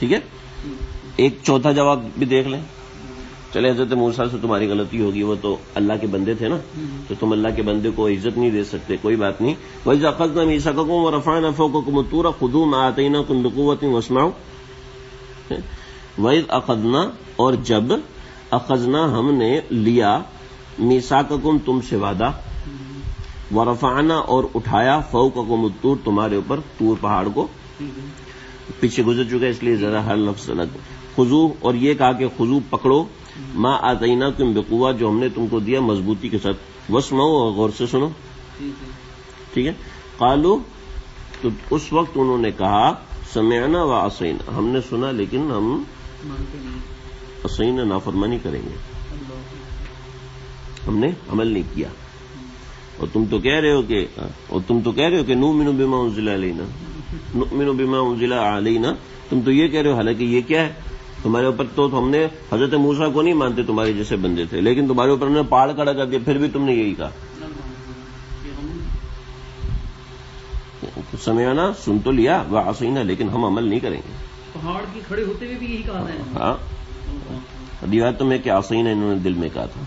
ٹھیک ہے. ایک چوتھا جواب بھی دیکھ لیں. چلے حضرت موسیٰ سے تمہاری غلطی ہوگی, وہ تو اللہ کے بندے تھے نا, تو تم اللہ کے بندے کو عزت نہیں دے سکتے, کوئی بات نہیں. وَإِذْ أَخَذْنَا مِيثَاقَكُمْ وَرَفَعْنَا فَوْقَكُمُ الطُّورَ خُذُوا مَا آتَيْنَاكُمْ بِقُوَّةٍ وَاسْمَعُوا. وَإِذْ أَخَذْنَا, اور جب, اخذنا ہم نے لیا, میثاقکم تم سے وعدہ, ورفعنا اور اٹھایا, فوقکم الطور تمہارے اوپر طور پہاڑ کو. پیچھے گزر چکا ہے اس لیے ذرا ہر لفظ الگ. خذو, اور یہ کہا کہ خذو پکڑو, ما آتیناکم بقوہ جو ہم نے تم کو دیا مضبوطی کے ساتھ, واسمعوا اور غور سے سنو. ٹھیک ہے. قالو, تو اس وقت انہوں نے کہا, سمعنا وعصینا, ہم نے سنا لیکن ہم عصینا نافرمانی کریں گے, ہم نے عمل نہیں کیا. اور تم تو کہہ رہے ہو کہ نؤمن بما انزل علینا, نؤمن بما انزل علینا, تم تو یہ کہہ رہے ہو, حالانکہ یہ کیا ہے تمہارے اوپر, تو ہم نے حضرت موسیٰ کو نہیں مانتے, تمہارے جیسے بندے تھے, لیکن تمہارے اوپر ہم نے پہاڑ کھڑا کر دیا, پھر بھی تم نے یہی کہا. سمعنا, سن تو لیا, وعصینا لیکن ہم عمل نہیں کریں گے. پہاڑ کی کھڑے ہوتے ہوئے بھی یہی کہا ہے. ہاں, روایت میں کہ عصینا انہوں نے دل میں کہا تھا.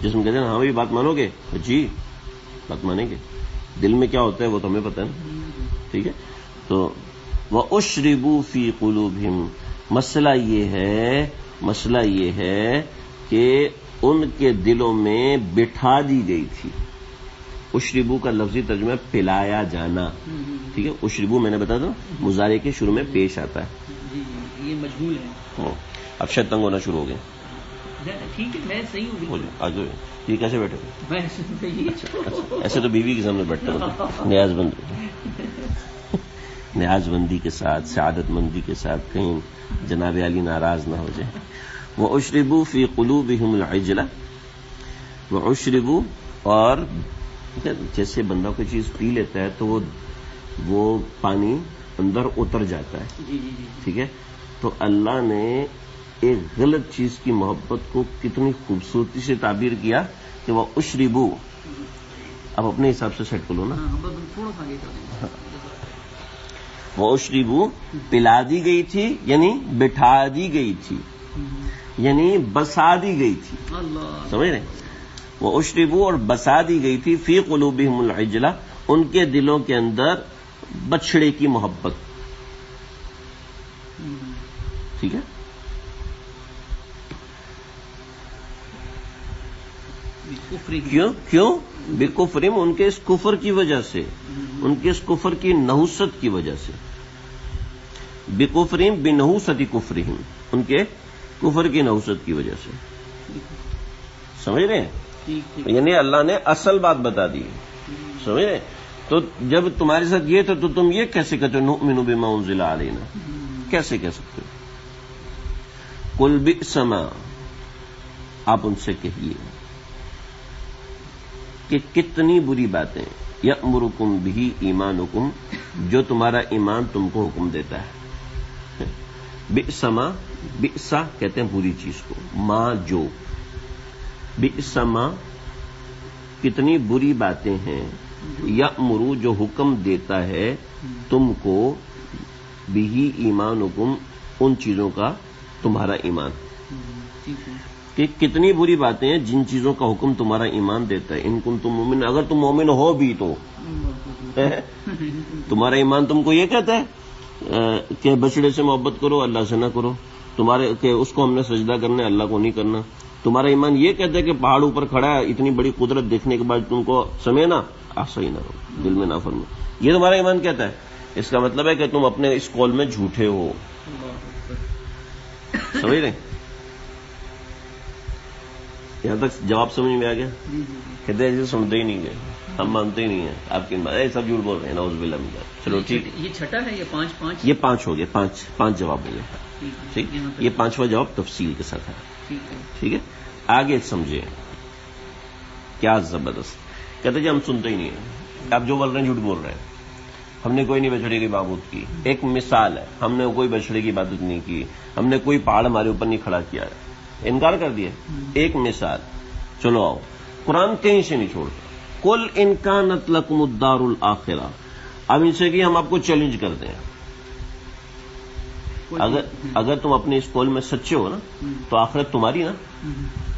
جس میں کہتے ہیں ہاں بھی بات مانو گے, جی بات مانیں گے, دل میں کیا ہوتا ہے وہ تو ہمیں پتہ ہے. ٹھیک ہے. تو وَأُشْرِبُوا فِي قُلُوبِهِمْ, مسئلہ یہ ہے کہ ان کے دلوں میں بٹھا دی گئی تھی. اشربو کا لفظی ترجمہ پلایا جانا. ٹھیک ہے. اشربو میں نے بتا دوں مضارع کے شروع میں پیش آتا ہے. یہ مجہول ہے. اب شاید تنگ ہونا شروع ہو گئے. ٹھیک ہے, میں صحیح ہوں. آج یہ کیسے بیٹھے میں ایسے تو بیوی کے سامنے بیٹھتے ہوتے, نیاز بندی کے ساتھ, سعادت مندی کے ساتھ, کہیں جناب علی ناراض نہ ہو جائے. وَأُشْرِبُوا فِي قُلُوبِهِمُ الْعِجْلَ, وَأُشْرِبُوا, اور جیسے بندہ کوئی چیز پی لیتا ہے تو وہ پانی اندر اتر جاتا ہے. ٹھیک ہے. تو اللہ نے ایک غلط چیز کی محبت کو کتنی خوبصورتی سے تعبیر کیا کہ وہ اشربو. اب اپنے حساب سے سیٹ کرو نا. وہ اشربو پلا دی گئی تھی, یعنی بٹھا دی گئی تھی, یعنی بسا دی گئی تھی. سمجھ رہے؟ وہ اشربو, اور بسا دی گئی تھی, فی قلوبہم العجلہ, ان کے دلوں کے اندر بچھڑے کی محبت. ٹھیک ہے. کیوں بکفرہم, ان کے اس کفر کی وجہ سے, ان کے اس کفر کی نحوست کی وجہ سے. بکفرہم بنحوست کفرہم, ان کے کفر کی نحوست کی وجہ سے. سمجھ رہے ہیں؟ یعنی اللہ نے اصل بات بتا دی. سمجھ رہے ہیں؟ تو جب تمہارے ساتھ یہ تھا تو تم یہ کیسے کہتے ہو نؤمن بما انزل علینا, کیسے کہہ سکتے ہو؟ قل بئس ما, آپ ان سے کہیے کہ کتنی بری باتیں, یأمرکم بہ ایمانکم, جو تمہارا ایمان تم کو حکم دیتا ہے. بئس ما, بئس کہتے ہیں بری چیز کو, ما جو, بئس ما کتنی بری باتیں ہیں, یأمرو جو حکم دیتا ہے تم کو, بہ ایمانکم ان چیزوں کا تمہارا ایمان. کہ کتنی بری باتیں ہیں جن چیزوں کا حکم تمہارا ایمان دیتا ہے. ان کنتم مومن, اگر تم مومن ہو بھی تو تمہارا ایمان تم کو یہ کہتا ہے کہ بچڑے سے محبت کرو, اللہ سے نہ کرو, تمہارے کہ اس کو ہم نے سجدہ کرنا ہے, اللہ کو نہیں کرنا. تمہارا ایمان یہ کہتا ہے کہ پہاڑ اوپر کھڑا ہے, اتنی بڑی قدرت دیکھنے کے بعد تم کو سمجھنا صحیح نہ ہو, دل میں نہ فرمو, یہ تمہارا ایمان کہتا ہے. اس کا مطلب ہے کہ تم اپنے اس قول میں جھوٹے ہو. سمجھ رہے؟ یہاں تک جواب سمجھ میں آ گیا؟ کہتے ہیں سنتے ہی نہیں گئے, ہم مانتے ہی نہیں ہیں آپ کی بات, سب جھوٹ بول رہے ہیں, نعوذ باللہ من ذالک. چلو ٹھیک, یہ چھٹا ہے, یہ پانچ ہو گئے, پانچ جواب ہو گئے. ٹھیک, یہ پانچواں جواب تفصیل کے ساتھ ہے. ٹھیک ہے. آگے سمجھے کیا زبردست. کہتے جی ہم سنتے ہی نہیں ہیں, آپ جو بول رہے ہیں جھوٹ بول رہے ہیں, ہم نے کوئی نہیں بچڑے کی عبادت کی. ایک مثال ہے, ہم نے کوئی بچڑے کی عبادت نہیں کی, ہم نے کوئی پہاڑ ہمارے اوپر نہیں کھڑا کیا ہے, انکار کر دیا. ایک مثال. چلو آؤ, قرآن کہیں سے نہیں چھوڑتا. قل ان کانت لکم الدار الآخرہ, اب ان سے کہ ہم آپ کو چیلنج کرتے ہیں، اگر تم اپنے اس قول میں سچے ہو نا تو آخرت تمہاری نا،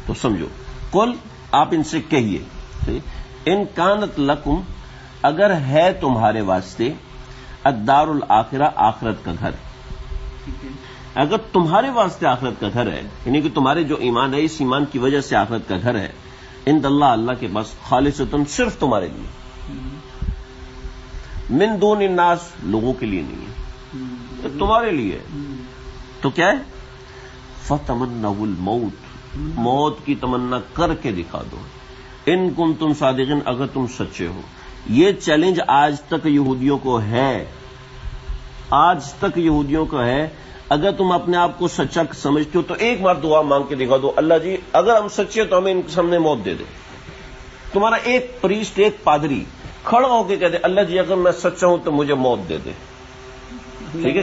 تو سمجھو قل آپ ان سے کہیے ان کانت لکم اگر ہے تمہارے واسطے الدار الآخرہ آخرت کا گھر، اگر تمہارے واسطے آخرت کا گھر ہے، یعنی کہ تمہارے جو ایمان ہے اس ایمان کی وجہ سے آخرت کا گھر ہے، عند اللہ اللہ کے پاس خالصتاً صرف تمہارے لیے، من دون الناس لوگوں کے لیے نہیں ہے، تمہارے لیے تو کیا ہے؟ فتمنوا الموت، موت کی تمنا کر کے دکھا دو، ان کنتم صادقین اگر تم سچے ہو۔ یہ چیلنج آج تک یہودیوں کو ہے، آج تک یہودیوں کو ہے۔ اگر تم اپنے آپ کو سچا سمجھتے ہو تو ایک بار دعا مانگ کے دکھا دو، اللہ جی اگر ہم سچے ہیں تو ہمیں ان کے سامنے موت دے دے۔ تمہارا ایک پریسٹ، ایک پادری کھڑا ہو کے کہتے اللہ جی اگر میں سچا ہوں تو مجھے موت دے دے، ٹھیک ہے؟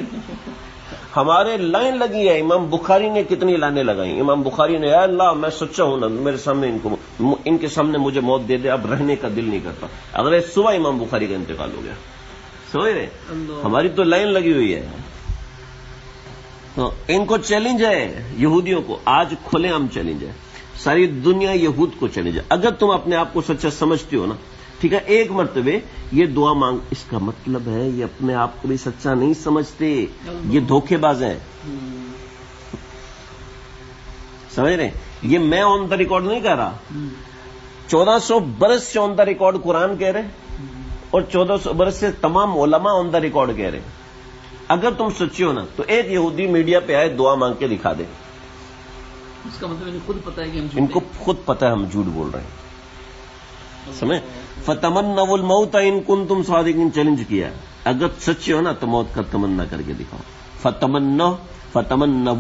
ہمارے لائن لگی ہے، امام بخاری نے کتنی لائنیں لگائی، امام بخاری نے اے اللہ میں سچا ہوں نا، میرے سامنے ان کے سامنے مجھے موت دے دے، اب رہنے کا دل نہیں کرتا۔ اگلے صبح امام بخاری کا انتقال ہو گیا، سمجھ رہے؟ ہماری تو لائن لگی ہوئی ہے۔ تو ان کو چیلنج ہے یہودیوں کو، آج کھلے عام چیلنج ہے، ساری دنیا یہود کو چیلنج ہے۔ اگر تم اپنے آپ کو سچا سمجھتے ہو نا، ٹھیک ہے، ایک مرتبہ یہ دعا مانگ، اس کا مطلب ہے یہ اپنے آپ کو بھی سچا نہیں سمجھتے، یہ دھوکے باز ہیں، سمجھ رہے؟ یہ میں آن دا ریکارڈ نہیں کہہ رہا، 1400 برس سے آن دا ریکارڈ قرآن کہہ رہے اور 1400 برس سے تمام علماء آن دا ریکارڈ کہہ رہے۔ اگر تم سچے ہو نا تو ایک یہودی میڈیا پہ آئے دعا مانگ کے دکھا دے، اس کا مطلب انہیں خود پتا ہے کہ ان کو خود پتہ ہے ہم جھوٹ بول رہے ہیں، سمجھ؟ فتمنوا الموت ان کنتم صادقین، چیلنج کیا، اگر سچے ہو نا تو موت کا تمنا کر کے دکھاؤ۔ فتمنوا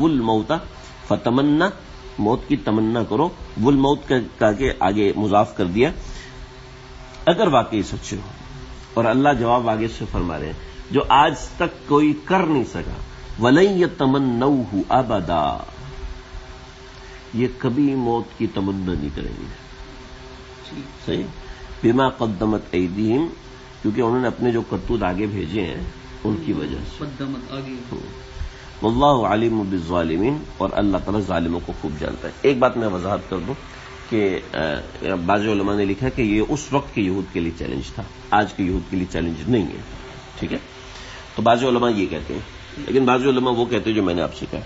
الموت، فتمنا موت کی تمنا کرو، والموت کا کے آگے مضاف کر دیا، اگر واقعی سچے ہو۔ اور اللہ جواب آگے سے فرما رہے ہیں جو آج تک کوئی کر نہیں سکا، وَلَن يَتَمَنَّوْهُ أَبَدًا، یہ کبھی موت کی تمنا نہیں کریں گے، صحیح؟ بما قدمت ایدیہم، کیونکہ انہوں نے اپنے جو کرتوت آگے بھیجے ہیں ان کی وجہ سے۔ قدمت آگے، واللہ علیم بالظالمین، اور اللہ تعالیٰ ظالموں کو خوب جانتا ہے۔ ایک بات میں وضاحت کر دوں کہ بعض علماء نے لکھا کہ یہ اس وقت کے یہود کے لیے چیلنج تھا، آج کے یہود کے لیے چیلنج نہیں ہے، ٹھیک ہے؟ تو بعض علماء یہ کہتے ہیں، لیکن بعض علماء وہ کہتے ہیں جو میں نے آپ سے کہا